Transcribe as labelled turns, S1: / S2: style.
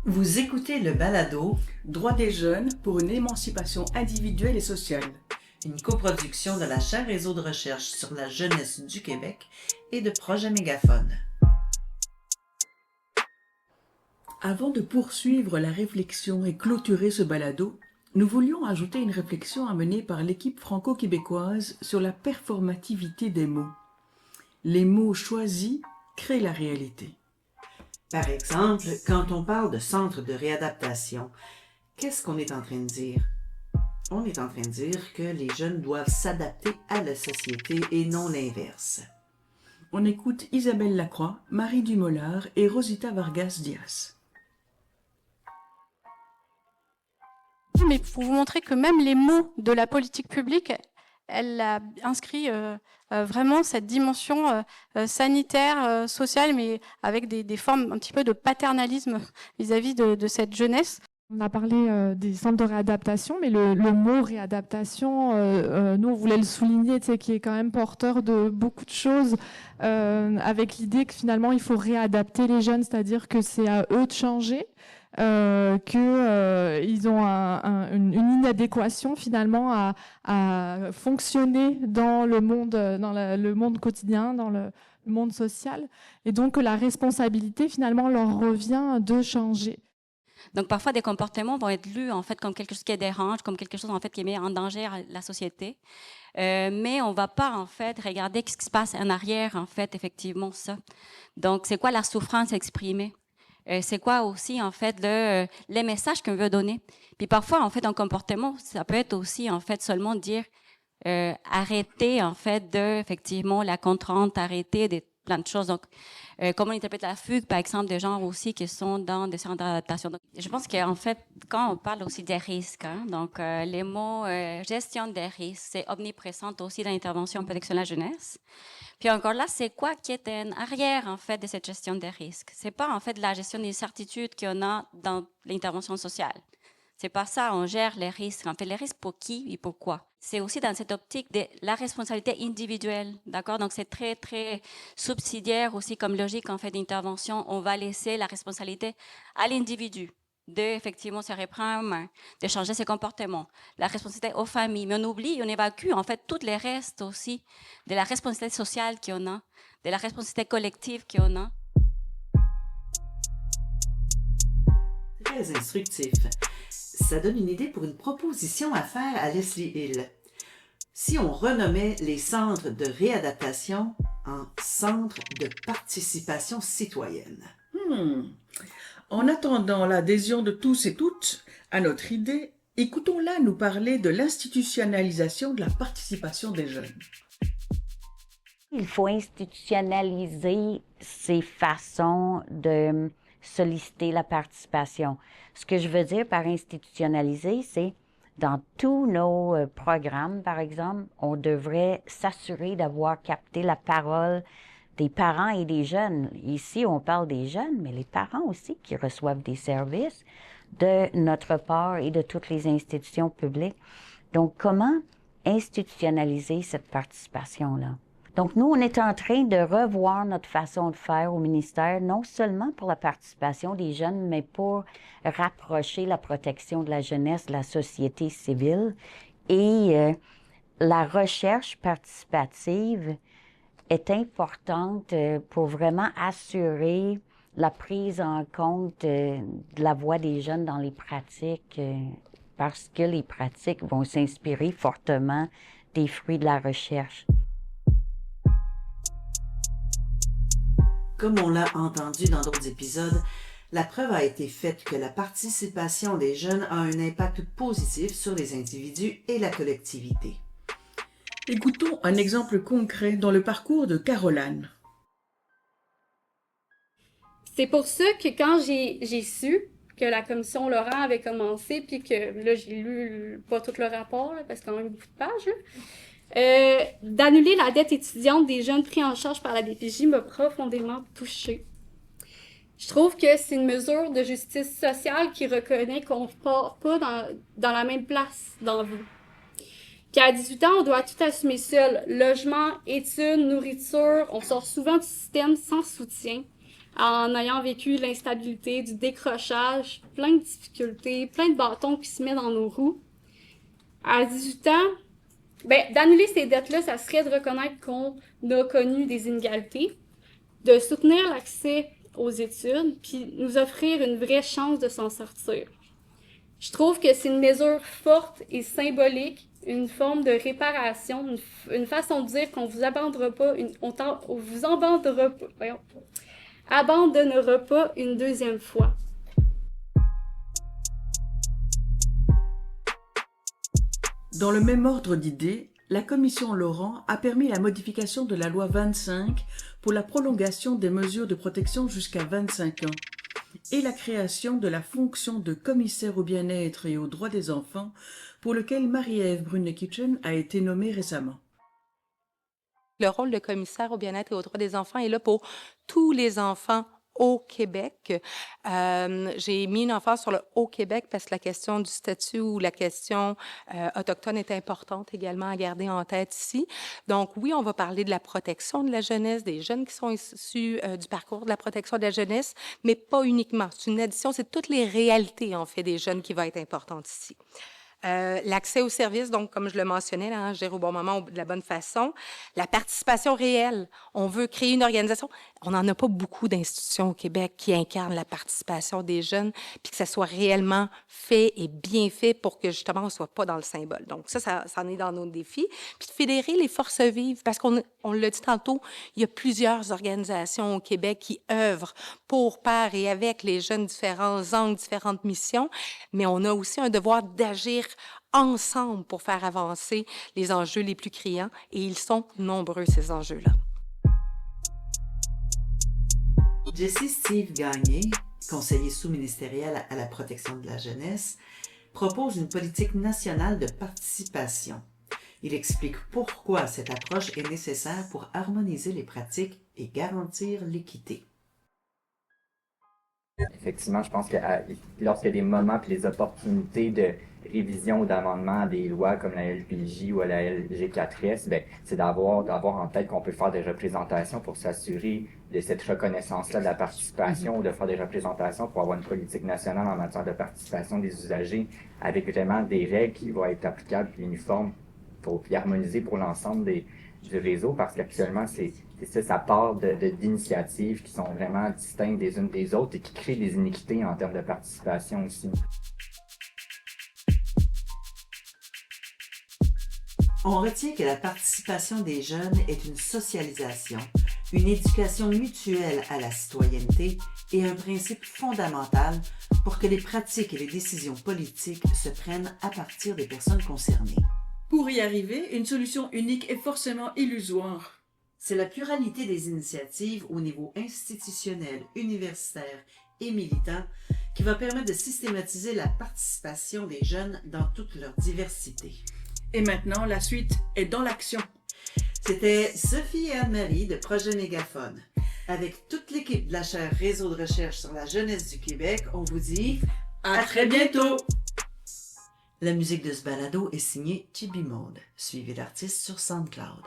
S1: Vous écoutez le balado
S2: Droits des jeunes pour une émancipation individuelle et sociale.
S1: Une coproduction de la Chaire Réseau de recherche sur la jeunesse du Québec et de Projet Mégaphone.
S2: Avant de poursuivre la réflexion et clôturer ce balado, nous voulions ajouter une réflexion amenée par l'équipe franco-québécoise sur la performativité des mots. Les mots choisis créent la réalité.
S1: Par exemple, quand on parle de centre de réadaptation, qu'est-ce qu'on est en train de dire? On est en train de dire que les jeunes doivent s'adapter à la société et non l'inverse.
S2: On écoute Isabelle Lacroix, Marie Dumollard et Rosita Vargas-Diaz.
S3: Mais pour vous montrer que même les mots de la politique publique, elle a inscrit vraiment cette dimension sanitaire, sociale, mais avec des formes un petit peu de paternalisme vis-à-vis de cette jeunesse.
S4: On a parlé des centres de réadaptation, mais le mot réadaptation, nous on voulait le souligner, qui est quand même porteur de beaucoup de choses, avec l'idée que finalement il faut réadapter les jeunes, c'est-à-dire que c'est à eux de changer. Qu'ils ont une inadéquation finalement à fonctionner dans le monde, le monde quotidien, dans le monde social, et donc que la responsabilité finalement leur revient de changer.
S5: Donc parfois des comportements vont être lus en fait comme quelque chose qui dérange, comme quelque chose en fait qui met en danger la société, mais on va pas en fait regarder ce qui se passe en arrière en fait effectivement ça. Donc c'est quoi la souffrance exprimée? C'est quoi aussi, en fait, les messages qu'on veut donner. Puis parfois, en fait, un comportement, ça peut être aussi, en fait, seulement dire arrêter, en fait, effectivement, la contrainte, arrêter plein de choses. Donc, comment on interprète la fugue, par exemple, des gens aussi qui sont dans des centres d'adaptation. Donc, je pense qu'en fait, quand on parle aussi des risques, donc les mots gestion des risques, c'est omniprésent aussi dans l'intervention en protection de la jeunesse. Puis encore là, c'est quoi qui est en arrière, en fait, de cette gestion des risques? C'est pas, en fait, la gestion des certitudes qu'on a dans l'intervention sociale. C'est pas ça, on gère les risques. En fait, les risques pour qui et pourquoi? C'est aussi dans cette optique de la responsabilité individuelle, d'accord? Donc, c'est très, très subsidiaire aussi comme logique, en fait, d'intervention. On va laisser la responsabilité à l'individu de, effectivement, se reprendre, de changer ses comportements, la responsabilité aux familles. Mais on oublie, on évacue, en fait, tous les restes aussi de la responsabilité sociale qu'on a, de la responsabilité collective qu'on a.
S1: Très instructif. Ça donne une idée pour une proposition à faire à Leslie Hill. Si on renommait les centres de réadaptation en centres de participation citoyenne.
S2: En attendant l'adhésion de tous et toutes à notre idée, écoutons-la nous parler de l'institutionnalisation de la participation des jeunes.
S6: Il faut institutionnaliser ces façons de solliciter la participation. Ce que je veux dire par institutionnaliser, c'est dans tous nos programmes, par exemple, on devrait s'assurer d'avoir capté la parole des parents et des jeunes. Ici, on parle des jeunes, mais les parents aussi qui reçoivent des services de notre part et de toutes les institutions publiques. Donc, comment institutionnaliser cette participation-là? Donc, nous, on est en train de revoir notre façon de faire au ministère, non seulement pour la participation des jeunes, mais pour rapprocher la protection de la jeunesse de la société civile. Et la recherche participative est importante pour vraiment assurer la prise en compte de la voix des jeunes dans les pratiques, parce que les pratiques vont s'inspirer fortement des fruits de la recherche.
S1: Comme on l'a entendu dans d'autres épisodes, la preuve a été faite que la participation des jeunes a un impact positif sur les individus et la collectivité.
S2: Écoutons un exemple concret dans le parcours de Caroline.
S7: C'est pour ça que quand j'ai su que la commission Laurent avait commencé, puis que là, j'ai lu pas tout le rapport, là, parce qu'on a eu beaucoup de pages, d'annuler la dette étudiante des jeunes pris en charge par la DPJ m'a profondément touchée. Je trouve que c'est une mesure de justice sociale qui reconnaît qu'on ne part pas dans la même place dans la vie. Qu'à 18 ans, on doit tout assumer seul. Logement, études, nourriture, on sort souvent du système sans soutien. en ayant vécu l'instabilité, du décrochage, plein de difficultés, plein de bâtons qui se mettent dans nos roues. À 18 ans, d'annuler ces dettes-là, ça serait de reconnaître qu'on a connu des inégalités, de soutenir l'accès aux études, puis nous offrir une vraie chance de s'en sortir. Je trouve que c'est une mesure forte et symbolique, une forme de réparation, une façon de dire qu'on vous abandonnera pas, abandonnera pas une deuxième fois.
S2: Dans le même ordre d'idées, la commission Laurent a permis la modification de la loi 25 pour la prolongation des mesures de protection jusqu'à 25 ans et la création de la fonction de commissaire au bien-être et aux droits des enfants pour lequel Marie-Ève Brune-Kitchen a été nommée récemment.
S8: Le rôle de commissaire au bien-être et aux droits des enfants est là pour tous les enfants au Québec. J'ai mis une emphase sur le au Québec parce que la question du statut ou la question autochtone est importante également à garder en tête ici. Donc oui, on va parler de la protection de la jeunesse, des jeunes qui sont issus du parcours de la protection de la jeunesse, mais pas uniquement. C'est une addition, c'est toutes les réalités en fait des jeunes qui va être importante ici. L'accès aux services, donc comme je le mentionnais, là, gérer au bon moment, de la bonne façon. La participation réelle. On veut créer une organisation. On n'en a pas beaucoup d'institutions au Québec qui incarnent la participation des jeunes, puis que ça soit réellement fait et bien fait pour que justement on ne soit pas dans le symbole. Donc ça en est dans nos défis. Puis de fédérer les forces vives, parce qu'on l'a dit tantôt, il y a plusieurs organisations au Québec qui œuvrent pour, par et avec les jeunes, différents angles, différentes missions, mais on a aussi un devoir d'agir ensemble pour faire avancer les enjeux les plus criants, et ils sont nombreux, ces enjeux-là.
S1: Jessie Steve Gagné, conseiller sous-ministériel à la protection de la jeunesse, propose une politique nationale de participation. Il explique pourquoi cette approche est nécessaire pour harmoniser les pratiques et garantir l'équité.
S9: Effectivement, je pense que lorsqu'il y a des moments et les opportunités de révision ou d'amendement à des lois comme la LPJ ou la LG4S, c'est d'avoir en tête qu'on peut faire des représentations pour s'assurer de cette reconnaissance-là de la participation, ou de faire des représentations pour avoir une politique nationale en matière de participation des usagers avec vraiment des règles qui vont être applicables et uniformes pour harmoniser pour l'ensemble du réseau, parce qu'actuellement, ça part d'initiatives qui sont vraiment distinctes des unes des autres et qui créent des iniquités en termes de participation aussi.
S1: On retient que la participation des jeunes est une socialisation, une éducation mutuelle à la citoyenneté et un principe fondamental pour que les pratiques et les décisions politiques se prennent à partir des personnes concernées.
S2: Pour y arriver, une solution unique est forcément illusoire.
S1: C'est la pluralité des initiatives au niveau institutionnel, universitaire et militant qui va permettre de systématiser la participation des jeunes dans toute leur diversité.
S2: Et maintenant, la suite est dans l'action.
S1: C'était Sophie et Anne-Marie de Projet Mégaphone. Avec toute l'équipe de la chaire Réseau de recherche sur la jeunesse du Québec, on vous dit
S2: à très bientôt!
S1: La musique de ce balado est signée Chibi Mode. Suivez l'artiste sur SoundCloud.